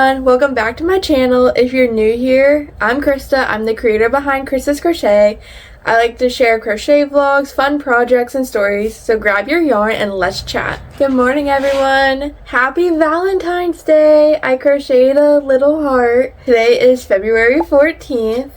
everyone, welcome back to my channel. If you're new here, I'm Krista. I'm the creator behind Krista's Crochet. I like to share crochet vlogs, fun projects, and stories, so grab your yarn and let's chat. Good morning everyone. Happy Valentine's Day. I crocheted a little heart. Today is February 14th.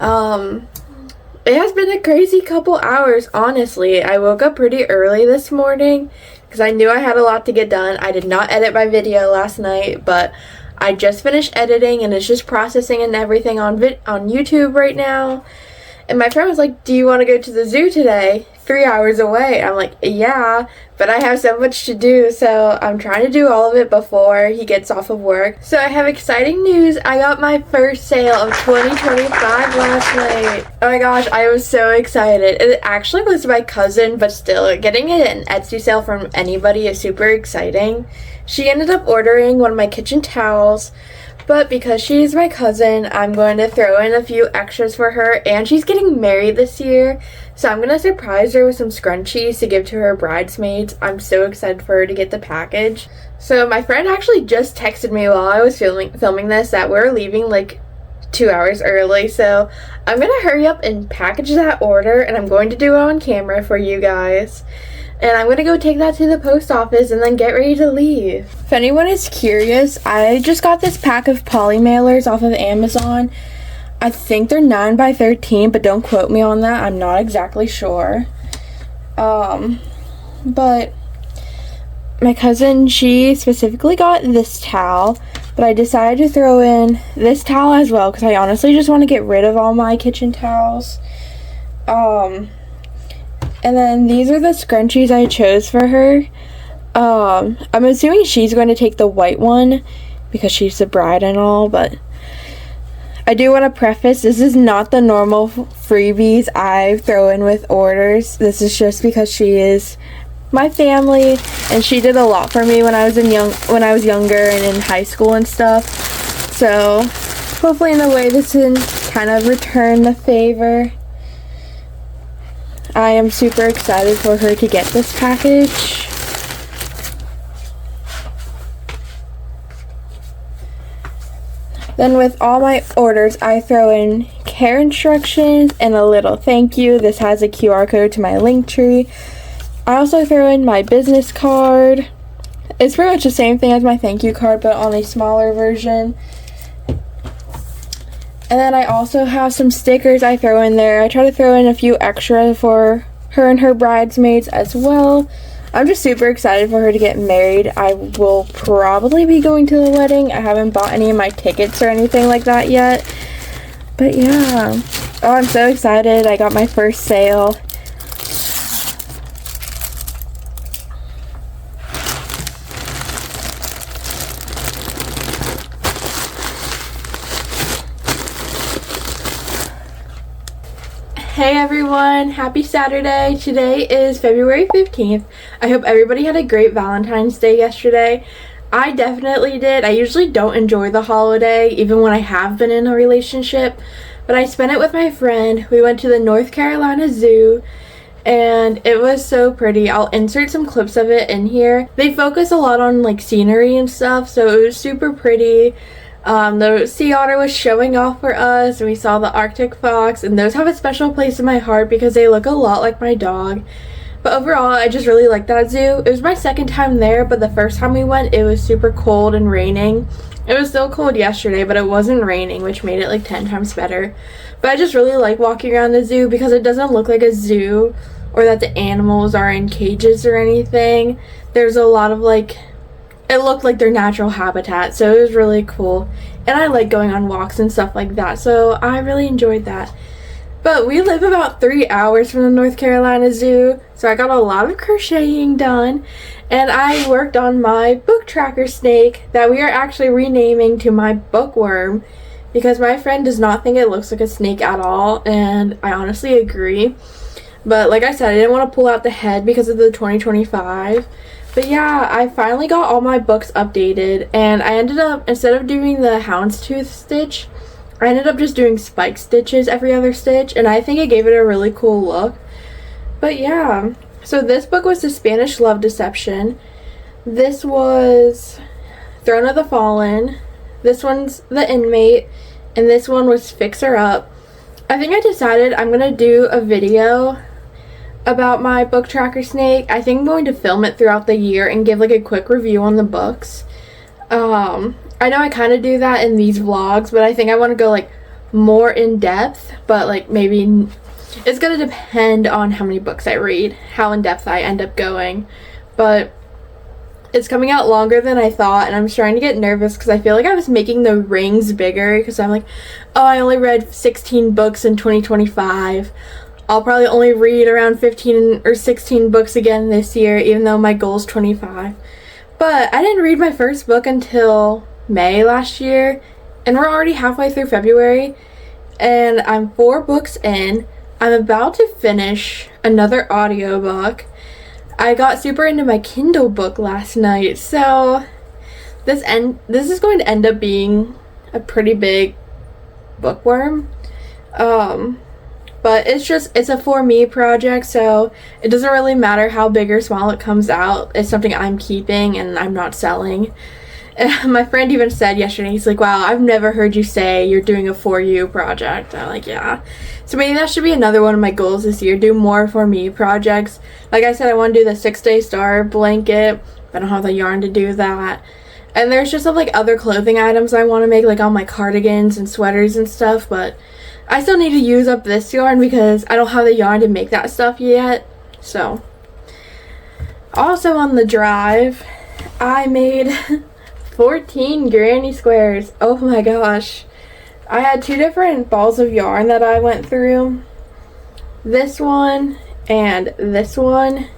It has been a crazy couple hours, honestly. I woke up pretty early this morning because I knew I had a lot to get done. I did not edit my video last night, but I just finished editing and it's just processing and everything on YouTube right now. And my friend was like, do you want to go to the zoo today? 3 hours away. I'm like, yeah, but I have so much to do, so I'm trying to do all of it before he gets off of work. So I have exciting news. I got my first sale of 2025 last night. Oh my gosh, I was so excited. It actually was my cousin, but still, getting an Etsy sale from anybody is super exciting. She ended up ordering one of my kitchen towels, but because she's my cousin, I'm going to throw in a few extras for her, and she's getting married this year, so I'm going to surprise her with some scrunchies to give to her bridesmaids. I'm so excited for her to get the package. So my friend actually just texted me while I was filming this that we're leaving like 2 hours early, so I'm going to hurry up and package that order, and I'm going to do it on camera for you guys. And I'm going to go take that to the post office and then get ready to leave. If anyone is curious, I just got this pack of poly mailers off of Amazon. I think they're 9 by 13, but don't quote me on that. I'm not exactly sure. But my cousin, she specifically got this towel, but I decided to throw in this towel as well because I honestly just want to get rid of all my kitchen towels. And then these are the scrunchies I chose for her. I'm assuming she's going to take the white one because she's the bride and all, but I do want to preface, this is not the normal freebies I throw in with orders. This is just because she is my family and she did a lot for me when I was younger and in high school and stuff. So hopefully in a way this can kind of return the favor. I am super excited for her to get this package. Then with all my orders, I throw in care instructions and a little thank you. This has a QR code to my Linktree. I also throw in my business card. It's pretty much the same thing as my thank you card, but on a smaller version. And then I also have some stickers I throw in there. I try to throw in a few extra for her and her bridesmaids as well. I'm just super excited for her to get married. I will probably be going to the wedding. I haven't bought any of my tickets or anything like that yet. But yeah. Oh, I'm so excited. I got my first sale. Hey everyone, happy Saturday. Today is February 15th. I hope everybody had a great Valentine's Day yesterday. I definitely did. I usually don't enjoy the holiday, even when I have been in a relationship, but I spent it with my friend. We went to the North Carolina Zoo, and it was so pretty. I'll insert some clips of it in here. They focus a lot on like scenery and stuff, so it was super pretty. The sea otter was showing off for us, and we saw the Arctic fox, and those have a special place in my heart because they look a lot like my dog. But overall, I just really liked that zoo. It was my second time there, but the first time we went, it was super cold and raining. It was still cold yesterday, but it wasn't raining, which made it like 10 times better. But I just really like walking around the zoo because it doesn't look like a zoo or that the animals are in cages or anything. There's a lot of like, it looked like their natural habitat, so it was really cool. And I like going on walks and stuff like that, so I really enjoyed that. But we live about 3 hours from the North Carolina Zoo, so I got a lot of crocheting done. And I worked on my book tracker snake that we are actually renaming to my bookworm because my friend does not think it looks like a snake at all, and I honestly agree. But like I said, I didn't want to pull out the head because of the 2025. But yeah, I finally got all my books updated, and I ended up, instead of doing the houndstooth stitch, I ended up just doing spike stitches every other stitch, and I think it gave it a really cool look. But yeah, so this book was The Spanish Love Deception. This was Throne of the Fallen. This one's The Inmate, and this one was Fixer Up. I think I decided I'm going to do a video about my book tracker snake. I think I'm going to film it throughout the year and give like a quick review on the books. I know I kind of do that in these vlogs, but I think I want to go like more in depth, but like maybe it's going to depend on how many books I read, how in depth I end up going. But it's coming out longer than I thought, and I'm starting to get nervous because I feel like I was making the rings bigger because I'm like, oh, I only read 16 books in 2025. I'll probably only read around 15 or 16 books again this year, even though my goal is 25. But I didn't read my first book until May last year, and we're already halfway through February, and I'm 4 books in. I'm about to finish another audiobook. I got super into my Kindle book last night, so this is going to end up being a pretty big bookworm. But it's a for me project, so it doesn't really matter how big or small it comes out. It's something I'm keeping and I'm not selling. And my friend even said yesterday, he's like, wow, I've never heard you say you're doing a for you project. I'm like, yeah. So maybe that should be another one of my goals this year, do more for me projects. Like I said, I want to do the 6-day star blanket, but I don't have the yarn to do that. And there's just some like other clothing items I want to make, like all my cardigans and sweaters and stuff, but I still need to use up this yarn because I don't have the yarn to make that stuff yet. So, also on the drive, I made 14 granny squares. Oh my gosh. I had 2 different balls of yarn that I went through. This one and this one.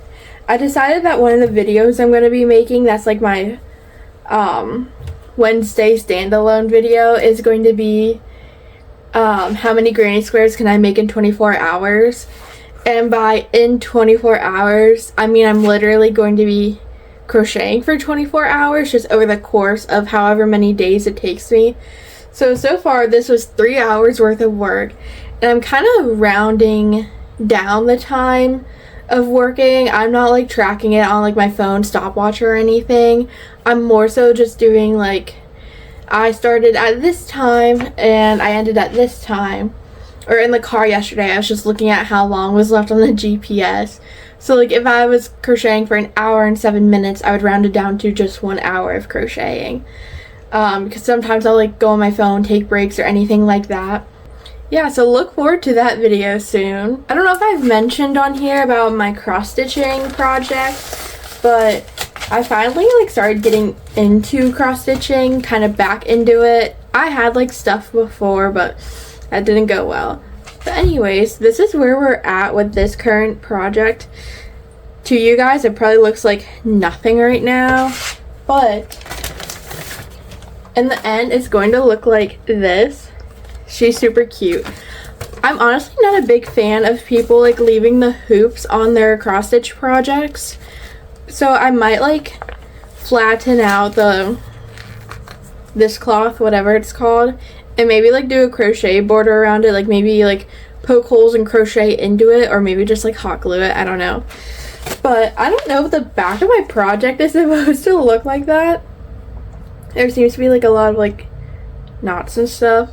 I decided that one of the videos I'm going to be making, that's like my Wednesday standalone video, is going to be how many granny squares can I make in 24 hours. And by in 24 hours, I mean I'm literally going to be crocheting for 24 hours just over the course of however many days it takes me. So far this was 3 hours worth of work, and I'm kind of rounding down the time of working. I'm not like tracking it on like my phone stopwatch or anything. I'm more so just doing like, I started at this time and I ended at this time. Or in the car yesterday, I was just looking at how long was left on the GPS. So like if I was crocheting for an hour and 7 minutes, I would round it down to just 1 hour of crocheting. Because sometimes I'll like go on my phone, take breaks or anything like that. Yeah, so look forward to that video soon. I don't know if I've mentioned on here about my cross stitching project, but I finally like started getting into cross stitching, kind of back into it. I had like stuff before, but that didn't go well. But anyways, this is where we're at with this current project. To you guys, it probably looks like nothing right now, but in the end, it's going to look like this. She's super cute. I'm honestly not a big fan of people like leaving the hoops on their cross stitch projects. So I might like flatten out this cloth, whatever it's called, and maybe like do a crochet border around it, like maybe like poke holes and crochet into it, or maybe just like hot glue it, I don't know. But I don't know if the back of my project is supposed to look like that. There seems to be like a lot of like knots and stuff.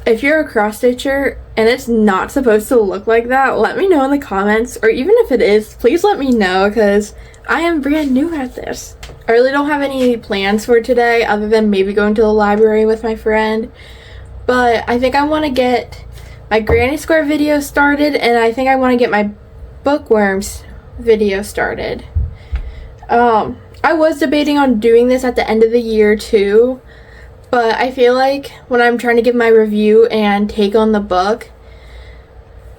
If you're a cross stitcher and it's not supposed to look like that, let me know in the comments, or even if it is, please let me know because I am brand new at this. I really don't have any plans for today other than maybe going to the library with my friend, but I think I want to get my granny square video started, and I think I want to get my bookworms video started. I was debating on doing this at the end of the year too, but I feel like when I'm trying to give my review and take on the book,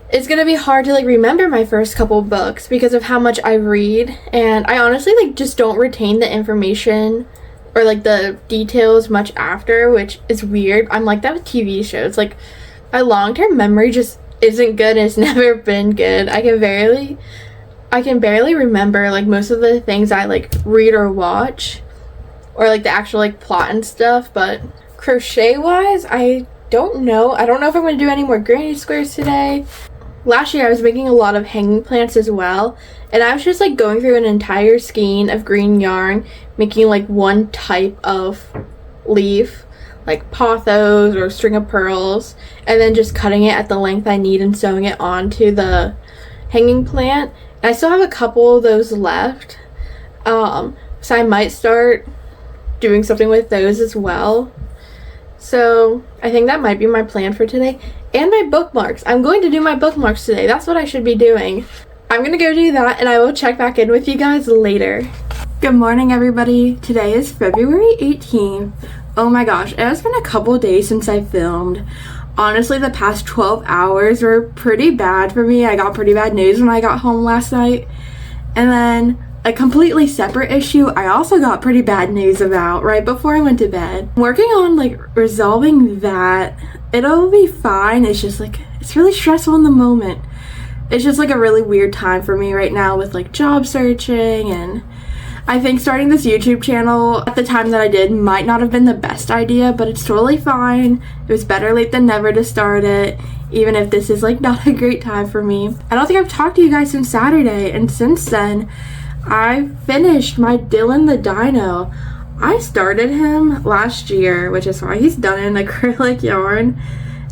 it's gonna be hard to like remember my first couple books because of how much I read, and I honestly like just don't retain the information or like the details much after, which is weird. I'm like that with TV shows. Like my long-term memory just isn't good, and it's never been good. I can barely remember like most of the things I like read or watch, or like the actual like plot and stuff. But crochet wise, I don't know if I'm going to do any more granny squares today. Last year I was making a lot of hanging plants as well, and I was just like going through an entire skein of green yarn, making like one type of leaf. like pothos or string of pearls, and then just cutting it at the length I need and sewing it onto the hanging plant. And I still have a couple of those left, so I might start doing something with those as well. So I think that might be my plan for today. And my bookmarks. I'm going to do my bookmarks today. That's what I should be doing. I'm gonna go do that, and I will check back in with you guys later. Good morning, everybody. Today is February 18th. Oh my gosh, it has been a couple days since I filmed. Honestly, the past 12 hours were pretty bad for me. I got pretty bad news when I got home last night. And then a completely separate issue I also got pretty bad news about right before I went to bed. I'm working on like resolving that. It'll be fine. It's just like, it's really stressful in the moment. It's just like a really weird time for me right now with like job searching, and I think starting this YouTube channel at the time that I did might not have been the best idea, but it's totally fine. It was better late than never to start it, even if this is like not a great time for me. I don't think I've talked to you guys since Saturday, and since then, I finished my Dylan the Dino. I started him last year, which is why he's done in acrylic yarn,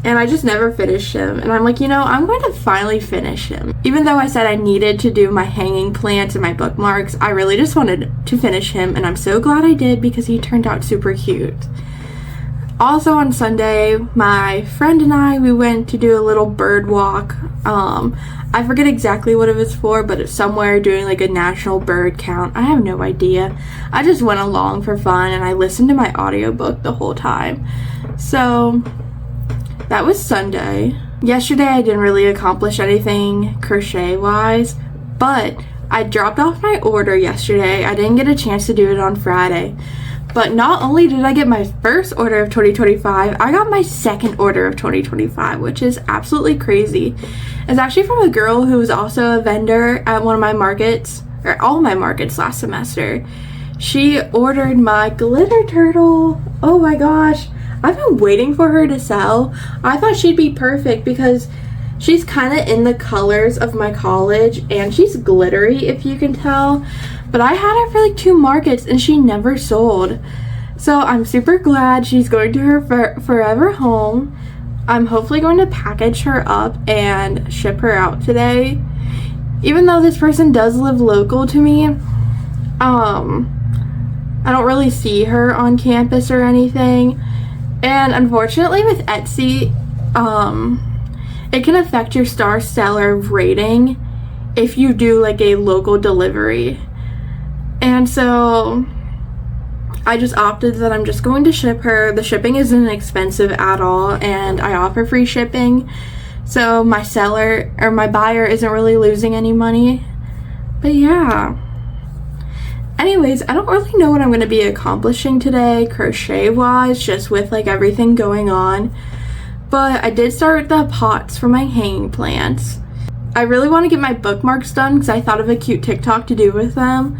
and I just never finished him. And I'm like, you know, I'm going to finally finish him. Even though I said I needed to do my hanging plants and my bookmarks, I really just wanted to finish him, and I'm so glad I did because he turned out super cute. Also on Sunday, my friend and I, we went to do a little bird walk. I forget exactly what it was for, but it's somewhere doing like a national bird count. I have no idea. I just went along for fun, and I listened to my audiobook the whole time. So that was Sunday. Yesterday I didn't really accomplish anything crochet wise, but I dropped off my order yesterday. I didn't get a chance to do it on Friday. But not only did I get my first order of 2025, I got my second order of 2025, which is absolutely crazy. It's actually from a girl who was also a vendor at one of my markets, or all my markets last semester. She ordered my glitter turtle. Oh my gosh. I've been waiting for her to sell. I thought she'd be perfect because she's kind of in the colors of my college, and she's glittery, if you can tell. But I had her for like 2 markets and she never sold. So I'm super glad she's going to her forever home. I'm hopefully going to package her up and ship her out today. Even though this person does live local to me, I don't really see her on campus or anything. And unfortunately with Etsy, it can affect your star seller rating if you do like a local delivery. And so I just opted that I'm just going to ship her. The shipping isn't expensive at all, and I offer free shipping. So my seller or my buyer isn't really losing any money. But yeah. Anyways, I don't really know what I'm going to be accomplishing today crochet wise, just with like everything going on. But I did start the pots for my hanging plants. I really want to get my bookmarks done because I thought of a cute TikTok to do with them.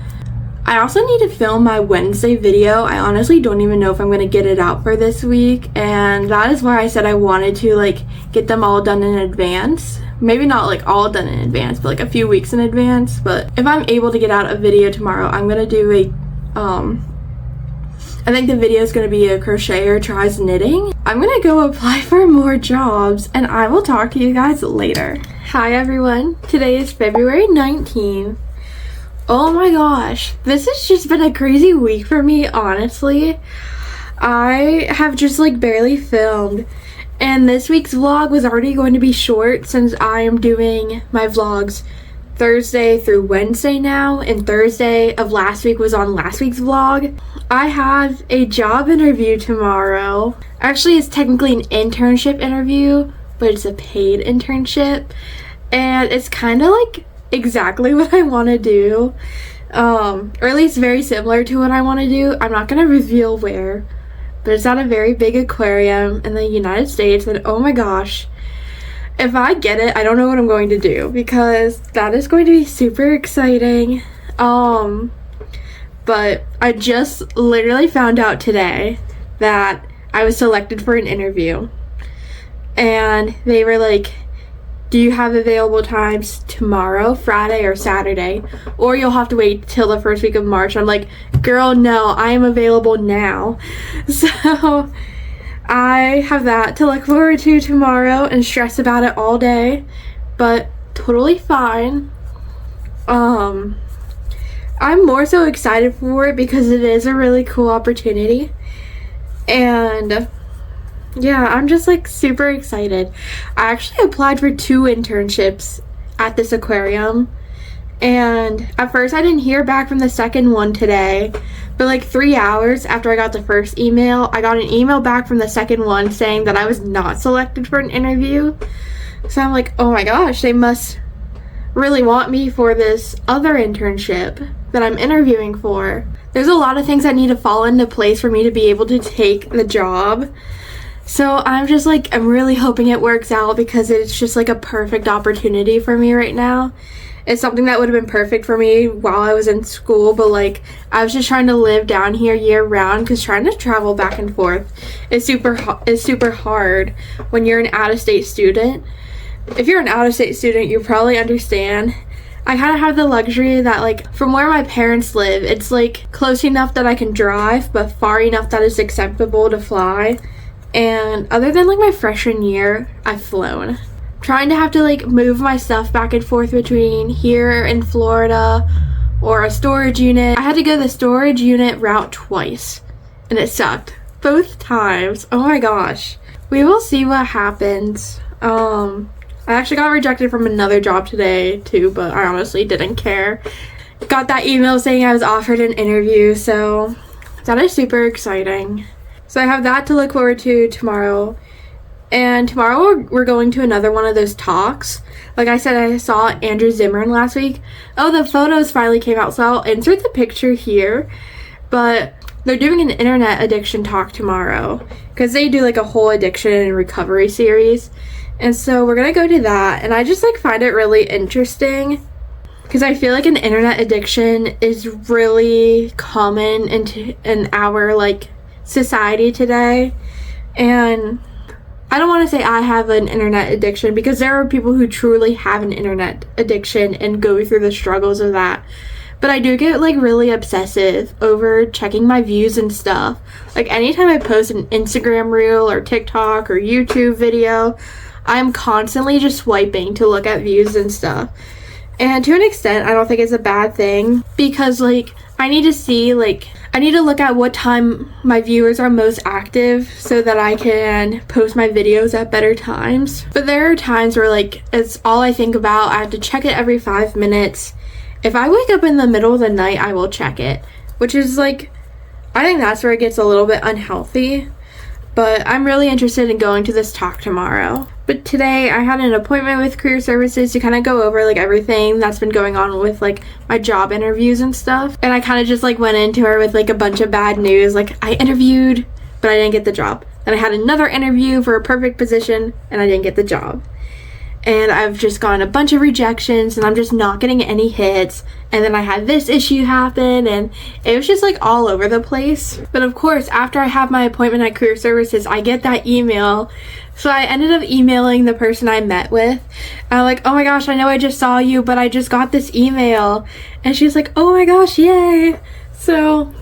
I also need to film my Wednesday video. I honestly don't even know if I'm going to get it out for this week, and that is why I said I wanted to like get them all done in advance. Maybe not like all done in advance, but like a few weeks in advance. But if I'm able to get out a video tomorrow, I'm going to do I think the video is going to be a crocheter tries knitting. I'm going to go apply for more jobs, and I will talk to you guys later. Hi everyone, today is February 19th. Oh my gosh, this has just been a crazy week for me, honestly. I have just like barely filmed, and this week's vlog was already going to be short since I am doing my vlogs Thursday through Wednesday now, and Thursday of last week was on last week's vlog. I have a job interview tomorrow. Actually, it's technically an internship interview, but it's a paid internship, and it's kind of like exactly what I want to do, or at least very similar to what I want to do. I'm not going to reveal where, but it's at a very big aquarium in the United States, and oh my gosh, if I get it, I don't know what I'm going to do because that is going to be super exciting. But I just literally found out today that I was selected for an interview, and they were like, do you have available times tomorrow, Friday, or Saturday? Or you'll have to wait till the first week of March. I'm like, girl, no, I am available now. So I have that to look forward to tomorrow and stress about it all day, but totally fine. I'm more so excited for it because it is a really cool opportunity, and yeah, I'm just like super excited. I actually applied for 2 internships at this aquarium, and at first I didn't hear back from the second one today, but like 3 hours after I got the first email, I got an email back from the second one saying that I was not selected for an interview. So I'm like, oh my gosh, they must really want me for this other internship that I'm interviewing for. There's a lot of things that need to fall into place for me to be able to take the job. So I'm just like, I'm really hoping it works out because it's just like a perfect opportunity for me right now. It's something that would have been perfect for me while I was in school, but like I was just trying to live down here year round because trying to travel back and forth is super hard when you're an out-of-state student. If you're an out-of-state student, you probably understand. I kind of have the luxury that like from where my parents live, it's like close enough that I can drive, but far enough that it's acceptable to fly. And other than like my freshman year, I've flown. Trying to have to like move my stuff back and forth between here in Florida or a storage unit. I had to go the storage unit route twice, and it sucked both times. Oh my gosh. We will see what happens. I actually got rejected from another job today too, but I honestly didn't care. Got that email saying I was offered an interview, so that is super exciting. So I have that to look forward to tomorrow. And tomorrow we're going to another one of those talks. Like I said, I saw Andrew Zimmern last week. Oh, the photos finally came out, so I'll insert the picture here. But they're doing an internet addiction talk tomorrow because they do like a whole addiction and recovery series. And so we're gonna go to that, and I just like find it really interesting because I feel like an internet addiction is really common in our like society today. And I don't want to say I have an internet addiction because there are people who truly have an internet addiction and go through the struggles of that. But I do get like really obsessive over checking my views and stuff. Like anytime I post an Instagram reel or TikTok or YouTube video, I'm constantly just swiping to look at views and stuff. And to an extent, I don't think it's a bad thing because like I need to look at what time my viewers are most active so that I can post my videos at better times. But there are times where like it's all I think about. I have to check it every 5 minutes. If I wake up in the middle of the night, I will check it, which is like, I think that's where it gets a little bit unhealthy. But I'm really interested in going to this talk tomorrow. But today I had an appointment with Career Services to kind of go over like everything that's been going on with like my job interviews and stuff. And I kind of just like went into her with like a bunch of bad news. Like I interviewed, but I didn't get the job. Then I had another interview for a perfect position and I didn't get the job. And I've just gotten a bunch of rejections and I'm just not getting any hits. And then I had this issue happen and it was just like all over the place. But of course, after I have my appointment at Career Services, I get that email. So I ended up emailing the person I met with. I'm like, oh my gosh, I know I just saw you, but I just got this email. And she's like, oh my gosh, yay. So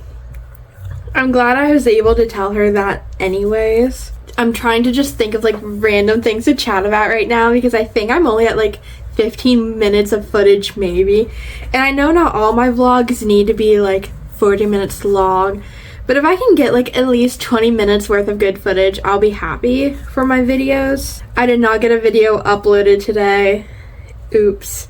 I'm glad I was able to tell her that anyways. I'm trying to just think of like random things to chat about right now because I think I'm only at like 15 minutes of footage maybe. And I know not all my vlogs need to be like 40 minutes long, but if I can get like at least 20 minutes worth of good footage, I'll be happy for my videos. I did not get a video uploaded today. Oops.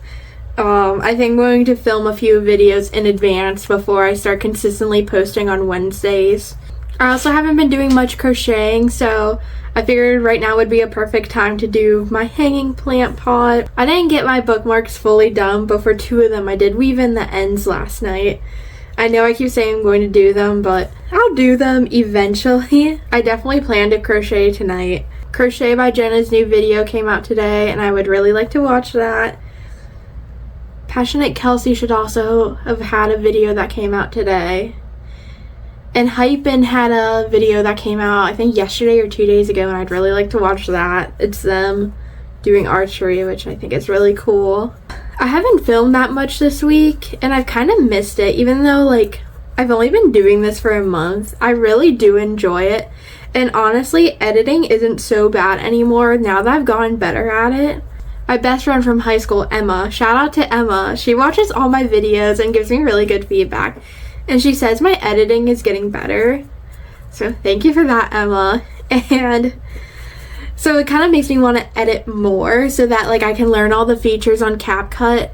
I think I'm going to film a few videos in advance before I start consistently posting on Wednesdays. I also haven't been doing much crocheting, so I figured right now would be a perfect time to do my hanging plant pot. I didn't get my bookmarks fully done, but for 2 of them I did weave in the ends last night. I know I keep saying I'm going to do them, but I'll do them eventually. I definitely plan to crochet tonight. Crochet by Jenna's new video came out today, and I would really like to watch that. Passionate Kelsey should also have had a video that came out today. And Hypen had a video that came out, I think yesterday or 2 days ago, and I'd really like to watch that. It's them doing archery, which I think is really cool. I haven't filmed that much this week, and I've kind of missed it, even though, like, I've only been doing this for a month. I really do enjoy it, And honestly, editing isn't so bad anymore now that I've gotten better at it. My best friend from high school, Emma, shout out to Emma, she watches all my videos and gives me really good feedback. And she says my editing is getting better. So thank you for that, Emma. And so it kind of makes me want to edit more so that like I can learn all the features on CapCut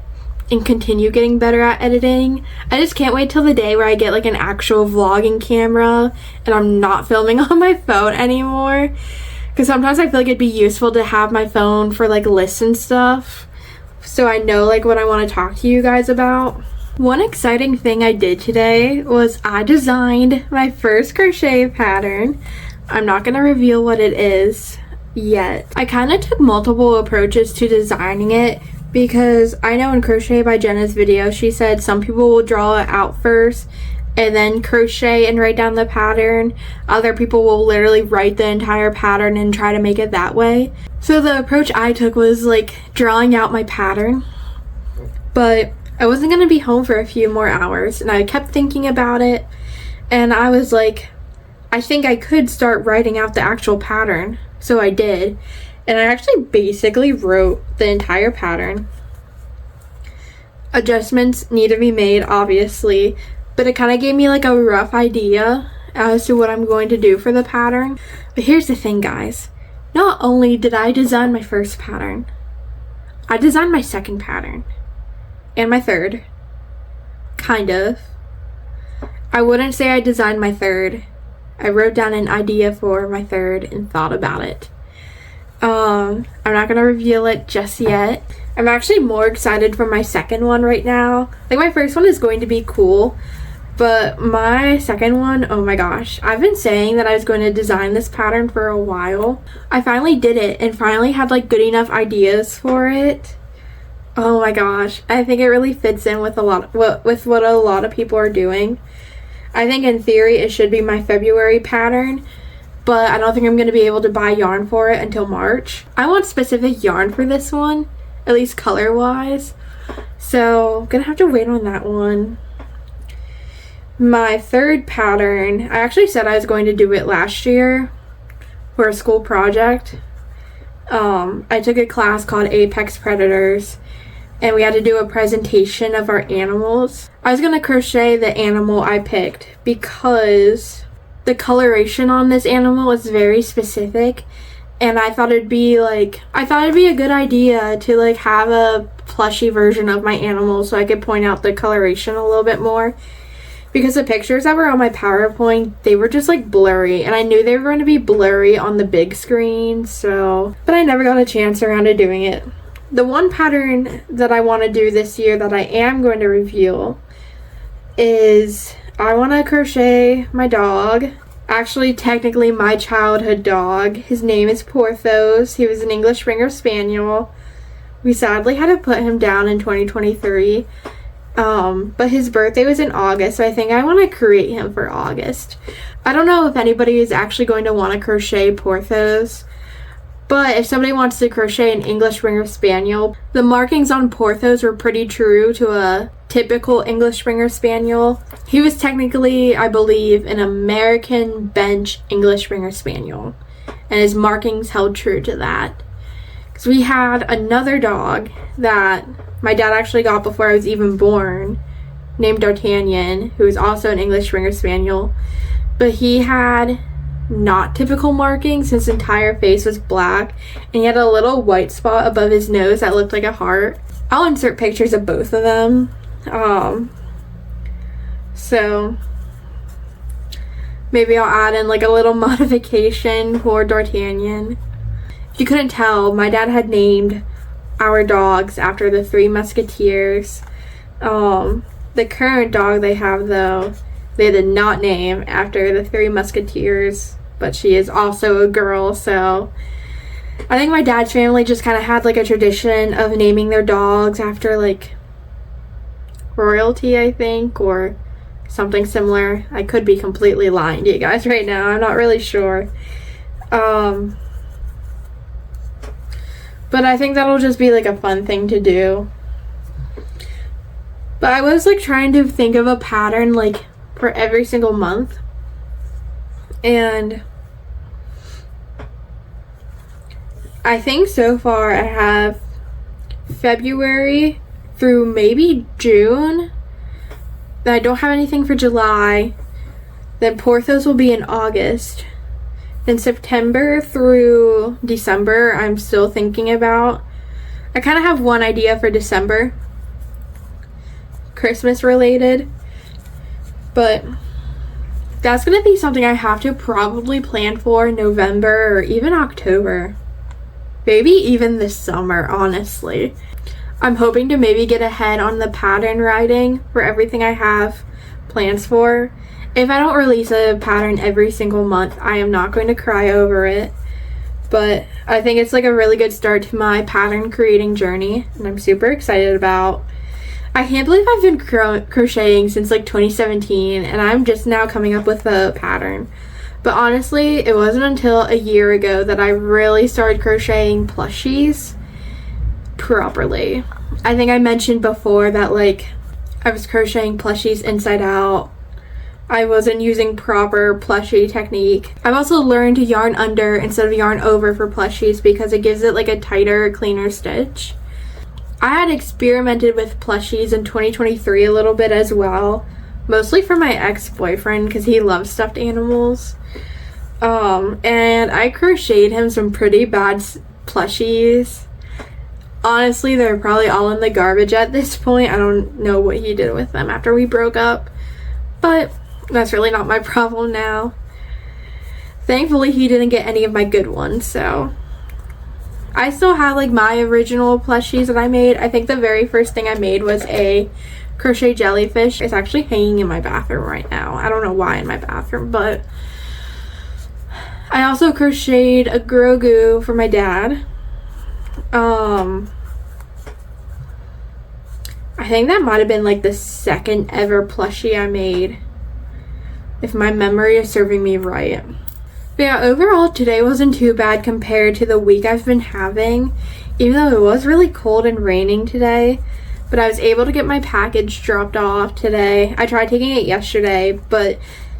and continue getting better at editing. I just can't wait till the day where I get like an actual vlogging camera and I'm not filming on my phone anymore. Because sometimes I feel like it'd be useful to have my phone for like lists and stuff, so I know like what I want to talk to you guys about. One exciting thing I did today was I designed my first crochet pattern. I'm not going to reveal what it is yet. I kind of took multiple approaches to designing it because I know in Crochet by Jenna's video she said some people will draw it out first and then crochet and write down the pattern. Other people will literally write the entire pattern and try to make it that way. So the approach I took was like drawing out my pattern, but I wasn't going to be home for a few more hours and I kept thinking about it and I was like, I think I could start writing out the actual pattern. So I did, and I actually basically wrote the entire pattern. Adjustments need to be made, obviously, but it kind of gave me like a rough idea as to what I'm going to do for the pattern. But here's the thing, guys. Not only did I design my first pattern, I designed my second pattern. And my third. Kind of. I wouldn't say I designed my third. I wrote down an idea for my third and thought about it. I'm not gonna reveal it just yet. I'm actually more excited for my second one right now. Like my first one is going to be cool, but my second one, oh my gosh. I've been saying that I was going to design this pattern for a while. I finally did it and finally had like good enough ideas for it. Oh my gosh. I think it really fits in with what a lot of people are doing. I think in theory it should be my February pattern, but I don't think I'm going to be able to buy yarn for it until March. I want specific yarn for this one, at least color wise, so I'm going to have to wait on that one. My third pattern, I actually said I was going to do it last year for a school project. I took a class called Apex Predators and we had to do a presentation of our animals. I was gonna crochet the animal I picked because the coloration on this animal is very specific, and I thought it'd be a good idea to like have a plushy version of my animal so I could point out the coloration a little bit more, because the pictures that were on my PowerPoint, they were just like blurry, and I knew they were going to be blurry on the big screen, but I never got a chance around to doing it. The one pattern that I want to do this year that I am going to reveal is I want to crochet my dog. Actually, technically my childhood dog. His name is Porthos. He was an English Springer Spaniel. We sadly had to put him down in 2023. But his birthday was in August, so I think I want to create him for August. I don't know if anybody is actually going to want to crochet Porthos. But if somebody wants to crochet an English Springer Spaniel, the markings on Porthos were pretty true to a typical English Springer Spaniel. He was technically, I believe, an American bench English Springer Spaniel, and his markings held true to that. Because we had another dog that my dad actually got before I was even born, named D'Artagnan, who was also an English Springer Spaniel, but he had not typical markings. His entire face was black and he had a little white spot above his nose that looked like a heart. I'll insert pictures of both of them. So maybe I'll add in like a little modification for D'Artagnan. If you couldn't tell, my dad had named our dogs after the Three Musketeers. The current dog they have, though, they did not name after the Three Musketeers, but she is also a girl, so I think my dad's family just kind of had like a tradition of naming their dogs after like royalty, I think, or something similar. I could be completely lying to you guys right now. I'm not really sure. But I think that'll just be like a fun thing to do. But I was like trying to think of a pattern like for every single month, and I think so far I have February through maybe June. Then I don't have anything for July. Then Porthos will be in August. Then September through December I'm still thinking about. I kind of have one idea for December, Christmas related, but that's going to be something I have to probably plan for November or even October. Maybe even this summer, honestly. I'm hoping to maybe get ahead on the pattern writing for everything I have plans for. If I don't release a pattern every single month, I am not going to cry over it. But I think it's like a really good start to my pattern creating journey, and I'm super excited about. I can't believe I've been crocheting since like 2017, and I'm just now coming up with a pattern. But honestly, it wasn't until a year ago that I really started crocheting plushies properly. I think I mentioned before that like I was crocheting plushies inside out. I wasn't using proper plushie technique. I've also learned to yarn under instead of yarn over for plushies because it gives it like a tighter, cleaner stitch. I had experimented with plushies in 2023 a little bit as well, mostly for my ex-boyfriend because he loves stuffed animals. And I crocheted him some pretty bad plushies. Honestly, they're probably all in the garbage at this point. I don't know what he did with them after we broke up, but that's really not my problem now. Thankfully, he didn't get any of my good ones, so I still have like my original plushies that I made. I think the very first thing I made was a crochet jellyfish. It's actually hanging in my bathroom right now. I don't know why in my bathroom, but I also crocheted a Grogu for my dad. I think that might have been like the second ever plushie I made, if my memory is serving me right. But yeah, overall today wasn't too bad compared to the week I've been having, even though it was really cold and raining today. But I was able to get my package dropped off today. I tried taking it yesterday, but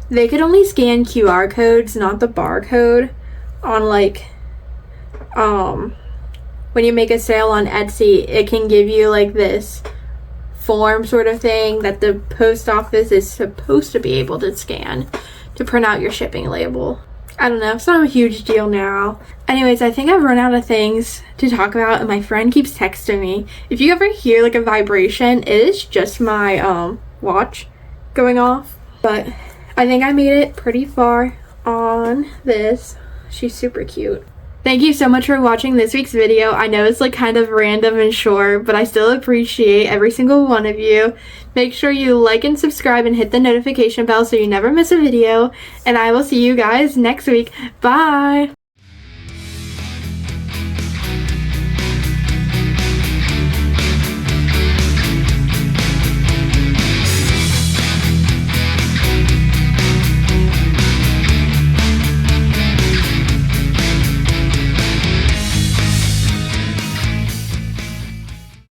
they could only scan QR codes, not the barcode, on like when you make a sale on Etsy. It can give you like this form sort of thing that the post office is supposed to be able to scan to print out your shipping label. I don't know, it's not a huge deal now. Anyways, I think I've run out of things to talk about, and my friend keeps texting me. If you ever hear like a vibration, it is just my watch going off. But I think I made it pretty far on this. She's super cute. Thank you so much for watching this week's video. I know it's like kind of random and short, but I still appreciate every single one of you. Make sure you like and subscribe and hit the notification bell so you never miss a video. And I will see you guys next week. Bye!